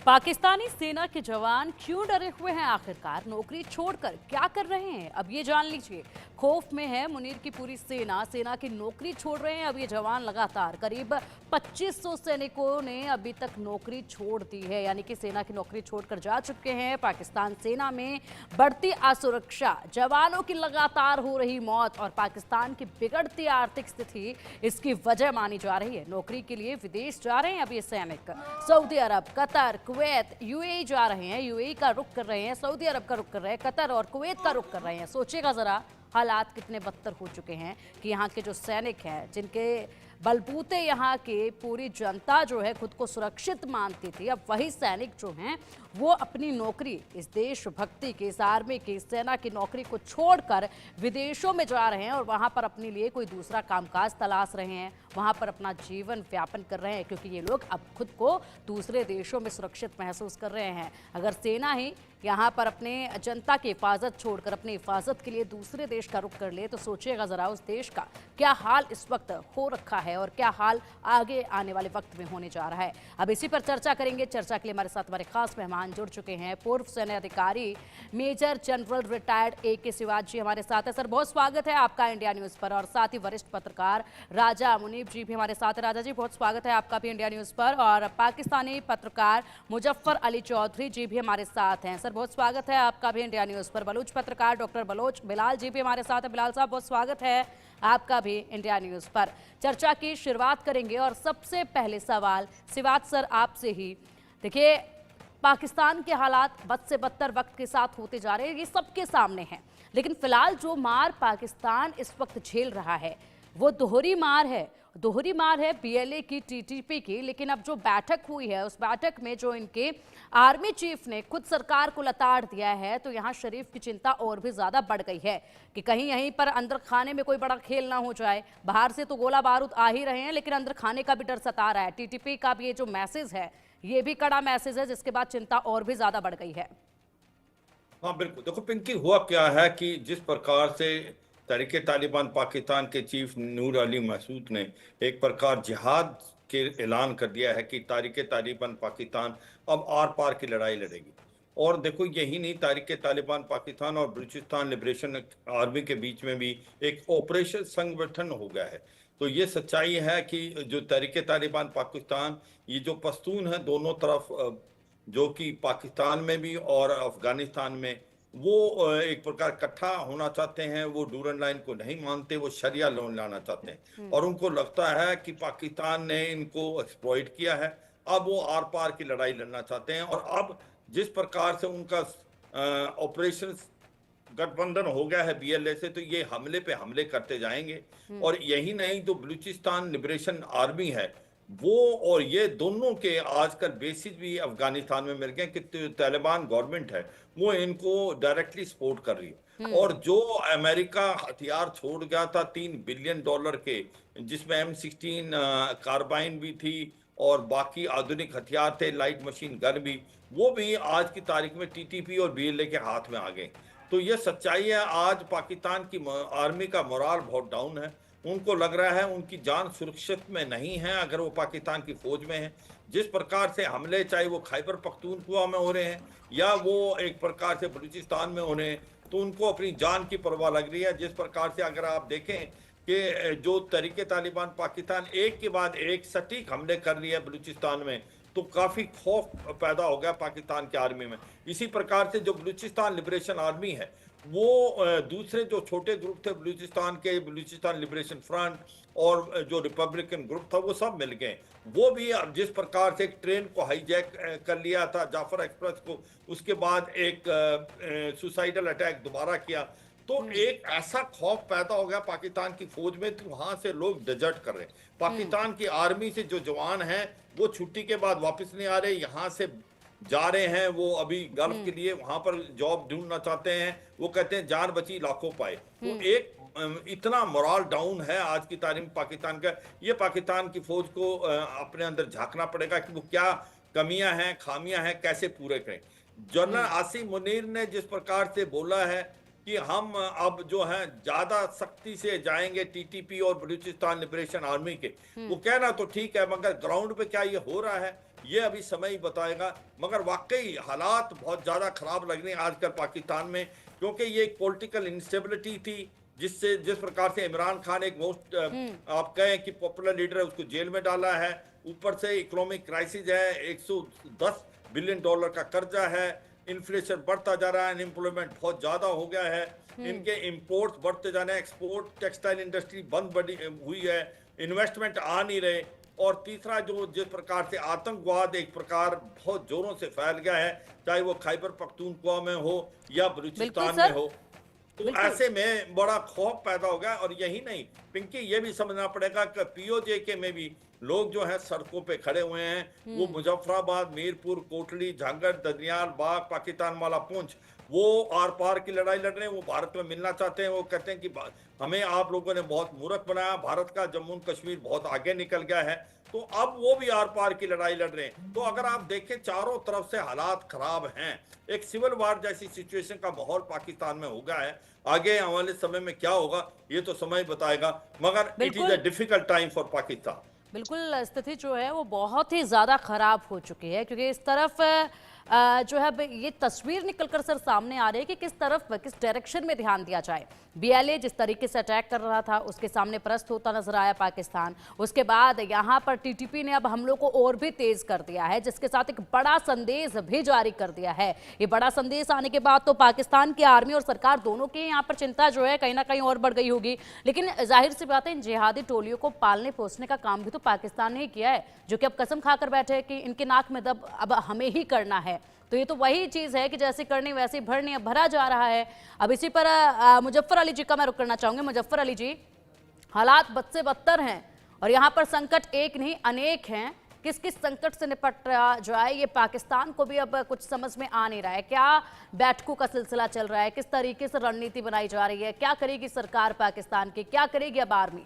पाकिस्तानी सेना के जवान क्यों डरे हुए हैं? आखिरकार नौकरी छोड़कर क्या कर रहे हैं, अब ये जान लीजिए। खौफ में है मुनीर की पूरी सेना की नौकरी छोड़ रहे हैं अब ये जवान। लगातार करीब 2500 सैनिकों ने अभी तक नौकरी छोड़ दी है, यानी कि सेना की नौकरी छोड़कर जा चुके हैं। पाकिस्तान सेना में बढ़ती असुरक्षा, जवानों की लगातार हो रही मौत और पाकिस्तान की बिगड़ती आर्थिक स्थिति इसकी वजह मानी जा रही है। नौकरी के लिए विदेश जा रहे हैं अब ये सैनिक। सऊदी अरब, कतर, कुवैत, यूएई जा रहे हैं। यूएई का रुख कर रहे हैं, सऊदी अरब का रुख कर रहे हैं, कतर और कुवैत का रुख कर रहे हैं। सोचिएगा जरा हालात कितने बदतर हो चुके हैं कि यहाँ के जो सैनिक हैं, जिनके बलबूते यहाँ की पूरी जनता जो है खुद को सुरक्षित मानती थी, अब वही सैनिक जो हैं वो अपनी नौकरी, इस देशभक्ति की, इस आर्मी की, सेना की नौकरी को छोड़कर विदेशों में जा रहे हैं और वहाँ पर अपने लिए कोई दूसरा कामकाज तलाश रहे हैं, वहाँ पर अपना जीवन व्यापन कर रहे हैं, क्योंकि ये लोग अब खुद को दूसरे देशों में सुरक्षित महसूस कर रहे हैं। अगर सेना ही यहाँ पर अपने जनता की हिफाजत छोड़कर अपनी हिफाजत के लिए दूसरे देश का रुख कर ले तो सोचिएगा जरा उस देश का क्या हाल इस वक्त हो रखा है और क्या हाल आगे आने वाले वक्त में होने जा रहा है। अब इसी पर चर्चा करेंगे। चर्चा के लिए हमारे साथ हमारे खास मेहमान जुड़ चुके हैं। पूर्व सैन्य अधिकारी मेजर जनरल रिटायर्ड ए.के. शिवाज जी हमारे साथ है। सर, बहुत स्वागत है आपका इंडिया न्यूज पर। और साथ ही वरिष्ठ पत्रकार राजा मुनीब जी भी हमारे साथ है। राजा जी, बहुत स्वागत है आपका भी इंडिया न्यूज पर। और पाकिस्तानी पत्रकार मुजफ्फर अली चौधरी जी भी हमारे साथ हैं। सर, बहुत स्वागत है आपका भी इंडिया न्यूज पर। बलूच पत्रकार डॉक्टर बलोच बिलाल जी भी हमारे साथ है। बिलाल साहब, बहुत स्वागत है आपका भी इंडिया न्यूज पर। चर्चा की शुरुआत करेंगे और सबसे पहले सवाल शिवाज सर आपसे ही। देखिए, पाकिस्तान के हालात बद से बदतर वक्त के साथ होते जा रहे हैं, ये सबके सामने है। लेकिन फिलहाल जो मार पाकिस्तान इस वक्त झेल रहा है वो दोहरी मार है बीएलए की, टीटीपी की। लेकिन अब जो बैठक हुई है उस बैठक में जो इनके आर्मी चीफ ने खुद सरकार को लताड़ दिया है, तो यहाँ शरीफ की चिंता और भी ज्यादा बढ़ गई है कि कहीं यहीं पर अंदर खाने में कोई बड़ा खेल ना हो जाए। बाहर से तो गोला बारूद आ ही रहे हैं, लेकिन अंदर खाने का भी डर सता रहा है। टीटीपी का भी ये जो मैसेज है ये भी कड़ा मैसेज है, जिसके बाद चिंता और भी ज्यादा बढ़ गई है। हाँ बिल्कुल, देखो पिंकी, हुआ क्या है कि जिस प्रकार से तहरीके तालिबान पाकिस्तान के चीफ नूर अली मसूद ने एक प्रकार जिहाद के ऐलान कर दिया है कि तहरीके तालिबान पाकिस्तान अब आर पार की लड़ाई लड़ेगी। और देखो, यही नहीं, तहरीके तालिबान पाकिस्तान और बलूचिस्तान लिबरेशन आर्मी के बीच में भी एक ऑपरेशन संगठन हो गया है। तो ये सच्चाई है कि जो तहरीके तालिबान पाकिस्तान, ये जो पश्तून है दोनों तरफ, जो कि पाकिस्तान में भी और अफगानिस्तान में, वो एक प्रकार इकट्ठा होना चाहते हैं। वो डूरन लाइन को नहीं मानते, वो शरिया लॉ लाना चाहते हैं और उनको लगता है कि पाकिस्तान ने इनको एक्सप्लॉइट किया है। अब वो आर पार की लड़ाई लड़ना चाहते हैं। और अब जिस प्रकार से उनका ऑपरेशन गठबंधन हो गया है बीएलए से, तो ये हमले पे हमले करते जाएंगे। और यही नहीं, जो बलूचिस्तान लिबरेशन आर्मी है वो और ये दोनों के आजकल बेसिस भी अफगानिस्तान में मिल गए कि तालिबान गवर्नमेंट है वो इनको डायरेक्टली सपोर्ट कर रही है। और जो अमेरिका हथियार छोड़ गया था $3 बिलियन के, जिसमें M16 कार्बाइन भी थी और बाकी आधुनिक हथियार थे, लाइट मशीन गन भी, वो भी आज की तारीख में टीटीपी और बीएलए के हाथ में आ गए। तो ये सच्चाई है। आज पाकिस्तान की आर्मी का मोराल बहुत डाउन है। उनको लग रहा है उनकी जान सुरक्षित में नहीं है अगर वो पाकिस्तान की फौज में है। जिस प्रकार से हमले, चाहे वो खैबर पख्तूनख्वा में हो रहे हैं या वो एक प्रकार से बलूचिस्तान में हो रहे हैं, तो उनको अपनी जान की परवाह लग रही है। जिस प्रकार से अगर आप देखें कि जो तहरीके तालिबान पाकिस्तान एक के बाद एक सटीक हमले कर रही है बलूचिस्तान में, तो काफी खौफ पैदा हो गया पाकिस्तान की आर्मी में। इसी प्रकार से जो बलूचिस्तान लिबरेशन आर्मी है, वो दूसरे जो छोटे ग्रुप थे बलूचिस्तान के, बलूचिस्तान लिबरेशन फ्रंट और जो रिपब्लिकन ग्रुप था, वो सब मिल गए। वो भी अब जिस प्रकार से एक ट्रेन को हाईजैक कर लिया था, जाफर एक्सप्रेस को, उसके बाद एक सुसाइडल अटैक दोबारा किया, तो एक ऐसा खौफ पैदा हो गया पाकिस्तान की फौज में, तो वहां से लोग डिजर्ट कर रहे हैं। पाकिस्तान की आर्मी से जो जवान हैं वो छुट्टी के बाद वापस नहीं आ रहे, यहाँ से जा रहे हैं। वो अभी गल्फ के लिए वहां पर जॉब ढूंढना चाहते हैं। वो कहते हैं जान बची लाखों पाए। तो एक इतना मोरल डाउन है आज की तारीख में पाकिस्तान का। ये पाकिस्तान की फौज को अपने अंदर झांकना पड़ेगा कि वो क्या कमियां हैं, खामियां हैं, कैसे पूरे करें। जनरल आसिम मुनीर ने जिस प्रकार से बोला है कि हम अब जो है ज्यादा सख्ती से जाएंगे टीटीपी और बलूचिस्तान लिबरेशन आर्मी के, वो कहना तो ठीक है, मगर ग्राउंड पे क्या ये हो रहा है? ये अभी समय ही बताएगा। मगर वाकई हालात बहुत ज़्यादा खराब लग रहे हैं आजकल पाकिस्तान में, क्योंकि ये एक पॉलिटिकल इंस्टेबिलिटी थी, जिससे जिस प्रकार से इमरान खान एक मोस्ट आप कहें कि पॉपुलर लीडर है, उसको जेल में डाला है। ऊपर से इकोनॉमिक क्राइसिस है, 110 बिलियन डॉलर का कर्जा है, इन्फ्लेशन बढ़ता जा रहा है, अनएम्प्लॉयमेंट बहुत ज्यादा हो गया है, इनके इंपोर्ट्स बढ़ते जा रहे हैं, एक्सपोर्ट टेक्सटाइल इंडस्ट्री बंद बड़ी हुई है, इन्वेस्टमेंट आ नहीं रहे। और तीसरा जो जिस प्रकार से आतंकवाद एक प्रकार बहुत जोरों से फैल गया है, चाहे वो खैबर पख्तूनख्वा में हो या बलूचिस्तान में हो, तो ऐसे में बड़ा खौफ पैदा हो गया। और यही नहीं पिंकी, ये भी समझना पड़ेगा कि पीओजे में भी लोग जो है सड़कों पे खड़े हुए हैं। वो मुजफ्फराबाद, मीरपुर, कोटली, झांगड़, दनियाल, बाग, पाकिस्तान वाला पुंछ, वो आर पार की लड़ाई लड़ रहे हैं। वो भारत में मिलना चाहते हैं। वो कहते हैं कि हमें आप लोगों ने बहुत मूर्ख बनाया, भारत का जम्मू कश्मीर बहुत आगे निकल गया है। तो अब वो भी आर पार की लड़ाई लड़ रहे हैं। तो अगर आप देखें चारों तरफ से हालात खराब हैं, एक सिविल वार जैसी सिचुएशन का माहौल पाकिस्तान में हो गया है। आगे आने वाले समय में क्या होगा ये तो समय बताएगा, मगर it is a difficult time for Pakistan. बिल्कुल, स्थिति जो है वो बहुत ही ज़्यादा ख़राब हो चुकी है, क्योंकि इस तरफ जो है ये तस्वीर निकलकर सर सामने आ रही है कि किस तरफ किस डायरेक्शन में ध्यान दिया जाए। बीएलए जिस तरीके से अटैक कर रहा था उसके सामने प्रस्त होता नजर आया पाकिस्तान। उसके बाद यहाँ पर टीटीपी ने अब हमलों को और भी तेज कर दिया है, जिसके साथ एक बड़ा संदेश भी जारी कर दिया है। ये बड़ा संदेश आने के बाद तो पाकिस्तान की आर्मी और सरकार दोनों की यहाँ पर चिंता जो है कहीं ना कहीं और बढ़ गई होगी। लेकिन जाहिर सी बात है, इन जिहादी टोलियों को पालने पोसने का काम भी तो पाकिस्तान ने ही किया है, जो कि अब कसम खाकर बैठे हैं कि इनके नाक में दब अब हमें ही करना है। तो ये तो वही चीज़ है कि जैसे करनी वैसे भरनी, अब भरा जा रहा है। अब इसी पर मुजफ्फर अली जी का मैं रुख करना चाहूंगी। मुजफ्फर अली जी, हालात बद से बदतर हैं और यहाँ पर संकट एक नहीं अनेक हैं। किस किस संकट से निपट जाए ये पाकिस्तान को भी अब कुछ समझ में आ नहीं रहा है। क्या बैठकों का सिलसिला चल रहा है, किस तरीके से रणनीति बनाई जा रही है, क्या करेगी सरकार पाकिस्तान की, क्या करेगी अब आर्मी?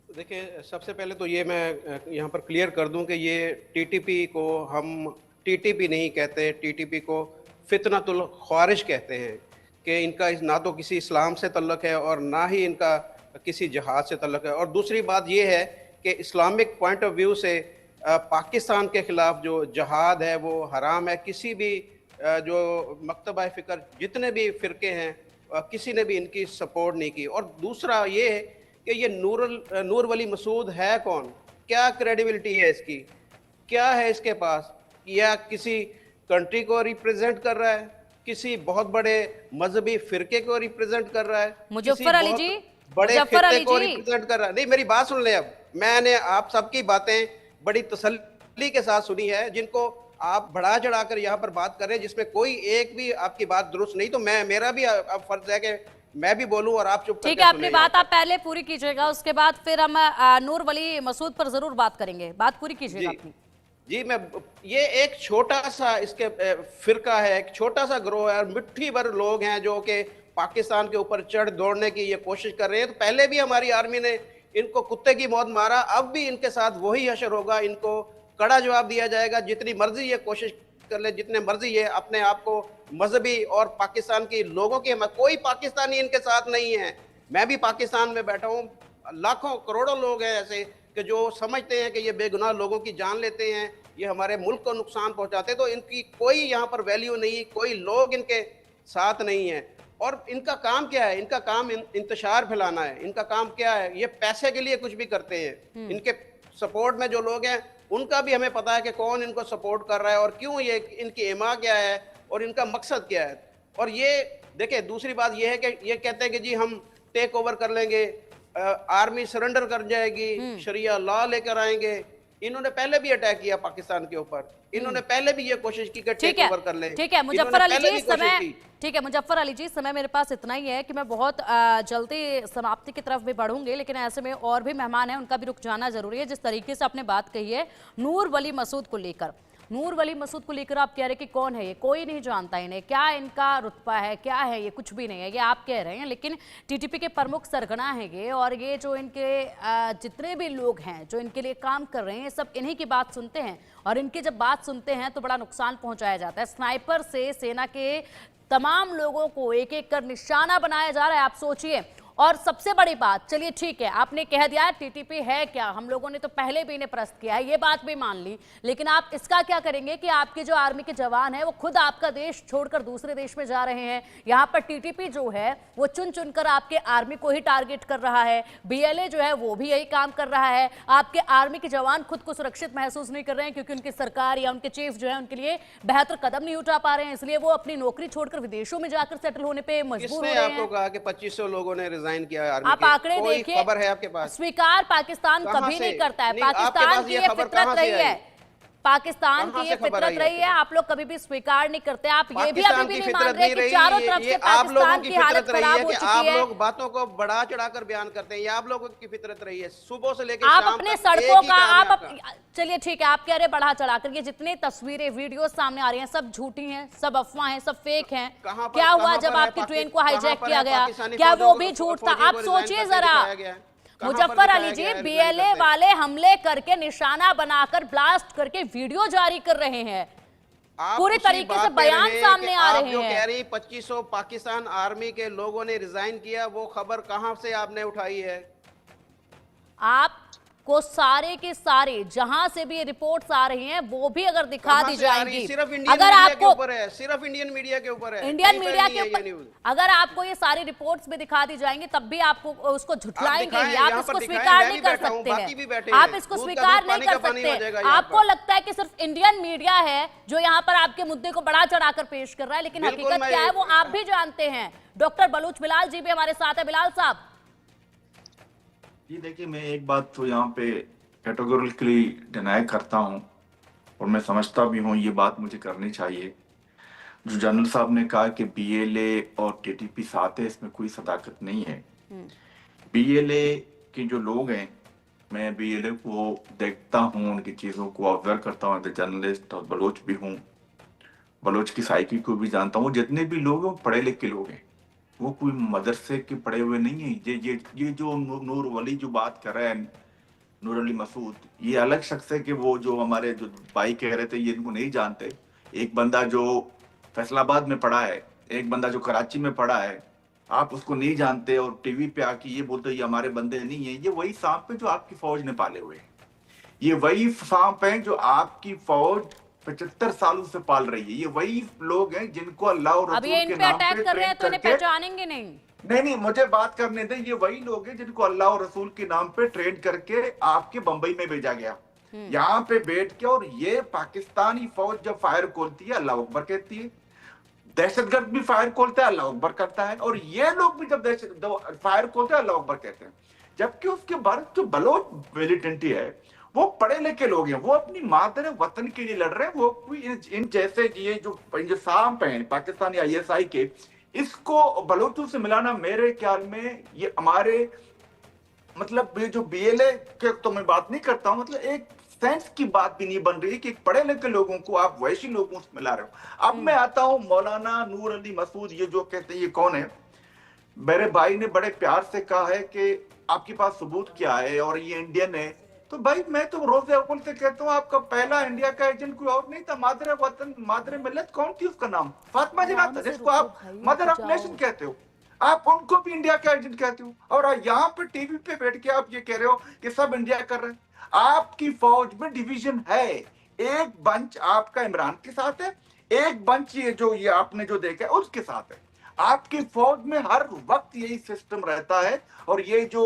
देखिए, सबसे पहले तो ये मैं यहाँ पर क्लियर कर दूं कि ये टीटीपी को हम टीटीपी नहीं कहते, टीटीपी को फितनतुल ख्वारिज कहते हैं कि इनका ना तो किसी इस्लाम से तल्लुक़ है और ना ही इनका किसी जहाद से तल्लुक़ है। और दूसरी बात ये है कि इस्लामिक पॉइंट ऑफ व्यू से पाकिस्तान के ख़िलाफ़ जो जहाद है वो हराम है। किसी भी जो मकतबा फ़िक्र जितने भी फ़िरके हैं किसी ने भी इनकी सपोर्ट नहीं की। और दूसरा ये है कि ये नूर वली मसूद है कौन, क्या क्रेडिबिलिटी है इसकी, क्या है इसके पास, या किसी कंट्री को रिप्रेजेंट कर रहा है, किसी बहुत बड़े मजहबी फिरके को रिप्रेजेंट कर रहा है, मुजफ्फर अली जी, बड़े फिरके को रिप्रेजेंट कर रहा है। नहीं, मेरी बात सुन ले। अब मैंने आप सबकी बातें बड़ी तसल्ली के साथ सुनी है, जिनको आप बढ़ा चढ़ा कर यहाँ पर बात कर रहे हैं, जिसमें कोई एक भी आपकी बात दुरुस्त नहीं। तो मेरा भी अब फर्ज है कि मैं भी बोलूं और आप चुप। ठीक है, अपनी बात आप पहले पूरी कीजिएगा, उसके बाद फिर हम नूर वली मसूद पर जरूर बात करेंगे। बात पूरी कीजिएगा अपनी। जी, ये एक छोटा सा इसके फिरका है, एक छोटा सा ग्रोह है और मिट्टी भर लोग हैं जो कि पाकिस्तान के ऊपर चढ़ दौड़ने की ये कोशिश कर रहे हैं। तो पहले भी हमारी आर्मी ने इनको कुत्ते की मौत मारा, अब भी इनके साथ वही हशर होगा। इनको कड़ा जवाब दिया जाएगा। जितनी मर्जी ये कोशिश कर ले, जितने मर्जी ये अपने आप को मजहबी और पाकिस्तान के लोगों के, कोई पाकिस्तानी इनके साथ नहीं है। मैं भी पाकिस्तान में बैठा हूँ, लाखों करोड़ों लोग हैं ऐसे कि जो समझते हैं कि ये बेगुनाह लोगों की जान लेते हैं, ये हमारे मुल्क को नुकसान पहुंचाते हैं। तो इनकी कोई यहाँ पर वैल्यू नहीं, कोई लोग इनके साथ नहीं है। और इनका काम क्या है? इनका काम इंतशार फैलाना है। इनका काम क्या है? ये पैसे के लिए कुछ भी करते हैं। इनके सपोर्ट में जो लोग हैं उनका भी हमें पता है कि कौन इनको सपोर्ट कर रहा है और क्यों, ये इनकी एमा क्या है और इनका मकसद क्या है। और ये देखिए, दूसरी बात ये है कि ये कहते हैं कि जी हम टेक ओवर कर लेंगे, आर्मी सरेंडर कर जाएगी, शरिया लॉ लेकर आएंगे। इन्होंने पहले भी अटैक किया पाकिस्तान के ऊपर, इन्होंने पहले भी ये कोशिश की कि टेक ओवर कर लें। ठीक है मुजफ्फर अली जी, समय ठीक है मुजफ्फर अली जी, समय मेरे पास इतना ही है कि मैं बहुत जल्दी समाप्ति की तरफ भी बढ़ूंगी, लेकिन ऐसे में और भी मेहमान हैं, उनका भी रुक जाना जरूरी है। जिस तरीके से आपने बात कही है नूर वली मसूद को लेकर, नूर वली मसूद को लेकर आप कह रहे हैं कि कौन है ये, कोई नहीं जानता इन्हें, क्या इनका रुतबा है, क्या है ये, कुछ भी नहीं है, ये आप कह रहे हैं। लेकिन टीटीपी के प्रमुख सरगना है ये, और ये जो इनके जितने भी लोग हैं जो इनके लिए काम कर रहे हैं, सब इन्हीं की बात सुनते हैं। और इनकी जब बात सुनते हैं तो बड़ा नुकसान पहुंचाया जाता है। स्नाइपर से सेना के तमाम लोगों को एक एक कर निशाना बनाया जा रहा है, आप सोचिए। और सबसे बड़ी बात, चलिए ठीक है आपने कह दिया टीटीपी है क्या, हम लोगों ने तो पहले भी इन्हें प्रश्न किया है, ये बात भी मान ली, लेकिन आप इसका क्या करेंगे कि आपके जो आर्मी के जवान हैं वो खुद आपका देश छोड़कर दूसरे देश में जा रहे हैं, यहाँ पर टीटीपी जो है वो चुन चुनकर आपके आर्मी को ही टारगेट कर रहा है, बीएलए जो है वो भी यही काम कर रहा है, आपके आर्मी के जवान खुद को सुरक्षित महसूस नहीं कर रहे हैं क्योंकि उनकी सरकार या उनके चीफ जो है उनके लिए बेहतर कदम नहीं उठा पा रहे हैं, इसलिए वो अपनी नौकरी छोड़कर विदेशों में जाकर सेटल होने पे मजबूर हो किसने रहे आपको हैं। कहा कि 2500 लोगों ने रिजाइन किया है आर्मी आप के? आंकड़े कोई देखिए, खबर है आपके पास? स्वीकार पाकिस्तान कहां कभी से? नहीं करता है, नहीं, आपके पाकिस्तान पास की ये ये खबर फितरत कहां से रही आई? है, पाकिस्तान कहां की से ये खबर फितरत आई रही है, आपके आप लोग कभी भी स्वीकार नहीं करते, आप ये भी पाकिस्तान अभी भी की नहीं मान फितरत रहे नहीं कि रही, चारों तरफ ये से आप लोगों पाकिस्तान की की हालत फितरत रही खराब है हो कि चुकी आप है। लोग बातों को बढ़ा चढ़ाकर बयान करते हैं, ये आप लोगों की फितरत रही है सुबह से लेकर आप शाम अपने तक सड़कों एक ही का काम है आप आपका। चलिए ठीक है, आप कह रहे बढ़ा चढ़ाकर, ये जितनी तस्वीरें वीडियो सामने आ रही हैं सब झूठी हैं, सब अफवाह हैं, सब फेक हैं। कहां पर- क्या हुआ कहां जब पर है आपकी ट्रेन को कहां हाईजैक पर किया है गया, पाकिस्तानी क्या फौजों वो को- भी झूठ था? फौजी आप को रिजाइन सोचिए करते जरा, दिखाया गया है? कहां पर मुजफ्फर दिखाया अली जी, गया है रिजाइन बीएलए करते? वाले हमले करके निशाना बनाकर ब्लास्ट करके वीडियो जारी कर रहे हैं, आप पूरी उसी तरीके बात से कह बयान रहे हैं सामने कि आ आप रहे जो हैं। कह रही 2500 पाकिस्तान आर्मी के लोगों ने रिजाइन किया, वो खबर कहां से आपने उठाई है? आपको सारे के सारे जहां से भी रिपोर्ट्स आ रही हैं वो भी अगर दिखा कहां दी से आ रही? जाएंगी, सिर्फ इंडियन अगर मीडिया के आपको ऊपर है, सिर्फ इंडियन मीडिया के ऊपर है, इंडियन कहीं पर मीडिया नहीं के है ये ऊपर न्यूज़। अगर आपको ये सारी रिपोर्ट्स भी दिखा दी जाएंगी तब भी आपको उसको झुठलाएंगे दिखाएं, ही, आप यहाँ इसको पर दिखाएं, स्वीकार मैं नहीं भी कर बैठा हूं, सकते बाकी भी बैठे हैं, आप हैं। इसको दूध का स्वीकार दूध, नहीं पानी कर का पानी हो सकते। जाएगा यहाँ आपको पर। लगता है कि सिर्फ इंडियन मीडिया है जो यहाँ पर आपके मुद्दे को बढ़ा चढ़ाकर पेश कर रहा है, लेकिन बिल्कुल, हकीकत मैं- क्या है वो आप भी जानते हैं। डॉक्टर बलूच बिलाल जी भी हमारे साथ है। बिलाल साहब जी देखिए, मैं एक बात तो यहाँ पे कैटेगोरिकली डिनाई करता हूँ और मैं समझता भी हूँ ये बात मुझे करनी चाहिए। जो जनरल साहब ने कहा कि बीएलए और टीटीपी साथ है, इसमें कोई सदाकत नहीं है। बीएलए के जो लोग हैं, मैं बीएलए को देखता हूँ, उनकी चीज़ों को ऑब्जर्व करता हूँ, जर्नलिस्ट और बलोच भी हूँ, बलोच की साइकी को भी जानता हूँ। जितने भी लोग हैं वो पढ़े लिखे लोग हैं, वो कोई मदरसे के पढ़े हुए नहीं है। ये जो नूर वली जो बात कर रहे हैं, नूर अली मसूद, ये अलग शख्स है कि वो जो हमारे जो भाई कह रहे थे ये इनको नहीं जानते। एक बंदा जो फैसलाबाद में पढ़ा है, एक बंदा जो कराची में पढ़ा है, आप उसको नहीं जानते और टीवी पे आके ये बोलते ये हमारे बंदे नहीं है। ये वही सांप है जो आपकी फौज ने पाले हुए हैं, ये वही सांप है जो आपकी फौज 75 सालों से पाल रही है। ये वही लोग हैं जिनको अल्लाह और अब ये रसूल इन के पे नाम अटैक पे कर रहे हैं ट्रेन तो इन्हें करके, पहचानेंगे नहीं। नहीं मुझे बात करने दें। ये वही लोग हैं जिनको अल्लाह और रसूल के नाम पे ट्रेन करके आपके बंबई में भेजा गया, यहाँ पे बैठ के। और ये पाकिस्तानी फौज जब फायर खोलती है अल्लाह अकबर कहती है, दहशतगर्द भी फायर खोलता है अल्लाह अकबर करता है, और ये लोग भी जब फायर खोलते हैं अल्लाह अकबर कहते हैं। जबकि उसके बाद जो बलोच मिलिटेंटी है वो पढ़े लिखे लोग हैं, वो अपनी मादर वतन के लिए लड़ रहे हैं। वो कोई इन जैसे ये जो सांप हैं पाकिस्तानी आईएसआई के, इसको बलोचों से मिलाना मेरे ख्याल में ये हमारे मतलब ये जो बीएलए के तो मैं बात नहीं करता हूं, मतलब एक सेंस की बात भी नहीं बन रही कि पढ़े लिखे लोगों को आप वैसी लोगों से मिला रहे हो। अब मैं आता हूं मौलाना नूर अली मसूद, ये जो कहते हैं ये कौन है? मेरे भाई ने बड़े प्यार से कहा है कि आपके पास सबूत क्या है और ये इंडियन है। तो भाई मैं तो रोज़े अव्वल से कहता हूँ आपका पहला इंडिया का एजेंट कोई और नहीं था, मादर वतन मादर मिल्लत कौन थी? उसका नाम फातिमा जिन्ना था, जिसको आप मदर ऑफ नेशन कहते हो। आप उनको भी इंडिया का एजेंट कहते हो, और यहाँ पे टीवी पे बैठ के आप ये कह रहे हो कि सब इंडिया कर रहे हैं। आपकी फौज में डिवीजन है, एक बंच आपका इमरान के साथ है, एक बंच ये आपने जो देखा है उसके साथ है। आपकी फौज में हर वक्त यही सिस्टम रहता है। और ये जो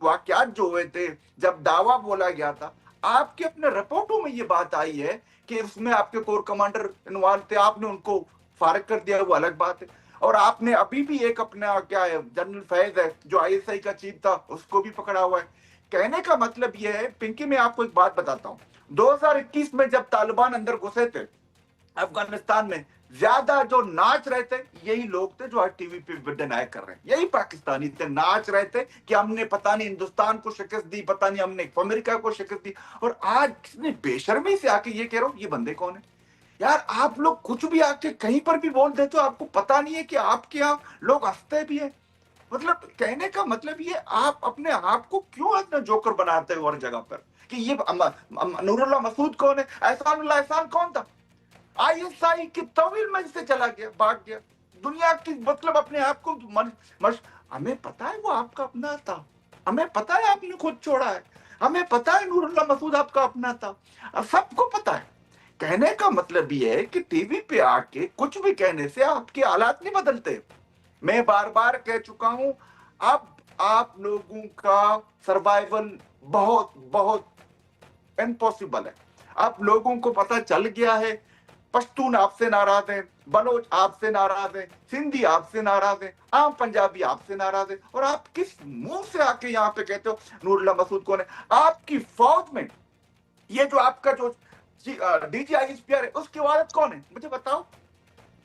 वाकयात जो हुए थे, जब दावा बोला गया था, आपके अपने रिपोर्टों में ये बात आई है कि उसमें आपके कोर कमांडर इन्वॉल्व थे, आपने उनको फारिग कर दिया, वो अलग बात है। और आपने अभी भी एक अपना क्या है जनरल फैज है जो आईएसआई का चीफ था, उसको भी पकड़ा हुआ है। कहने का मतलब ये है पिंकी, मैं आपको एक बात बताता हूँ, 2021 में जब तालिबान अंदर घुसे थे अफगानिस्तान में, ज्यादा जो नाच रहे थे यही लोग थे जो आज टीवी पे डिनाई कर रहे हैं। यही पाकिस्तानी थे, नाच रहे थे कि हमने पता नहीं हिंदुस्तान को शिकस्त दी, पता नहीं हमने अमेरिका को शिकस्त दी। और आज किसने बेशर्मी से आके ये कह रहा हूं ये बंदे कौन है? यार आप लोग कुछ भी आके कहीं पर भी बोल देते हो, आपको पता नहीं है कि आपके यहाँ लोग हंसते भी है। मतलब कहने का मतलब ये, आप अपने आप को क्यों इतना जोकर बनाते हो हर जगह पर कि ये नूरुल्लाह मसूद कौन है, एहसानुल्लाह एहसान कौन था? आईएसआई की तवील मंच से चला गया, भाग गया दुनिया की, मतलब अपने आप को हमें पता है वो आपका अपना था, हमें पता है आपने खुद छोड़ा है, हमें पता है नूरुल्लाह मसूद आपका अपना था, अब सबको पता है। कहने का मतलब ये है कि टीवी पे आके कुछ भी कहने से आपके हालात नहीं बदलते। मैं बार बार कह चुका हूं, अब आप लोगों का सर्वाइवल बहुत बहुत इम्पॉसिबल है। अब लोगों को पता चल गया है, पश्तून आपसे नाराज हैं, बलोच आपसे नाराज हैं, सिंधी आपसे नाराज हैं, आम पंजाबी आपसे नाराज हैं, और आप किस मुंह से आके यहाँ पे कहते हो नूरुल्लाह मसूद कौन है? आपकी फौज में ये जो आपका जो DGISPR है उसकी वालिद कौन है मुझे बताओ।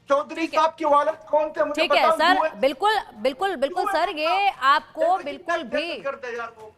चौधरी साहब की वालिद कौन थे मुझे ठीक है बताओ। सर, बिल्कुल बिल्कुल बिल्कुल सर, ये आपको बिल्कुल भी कर दे यार वो।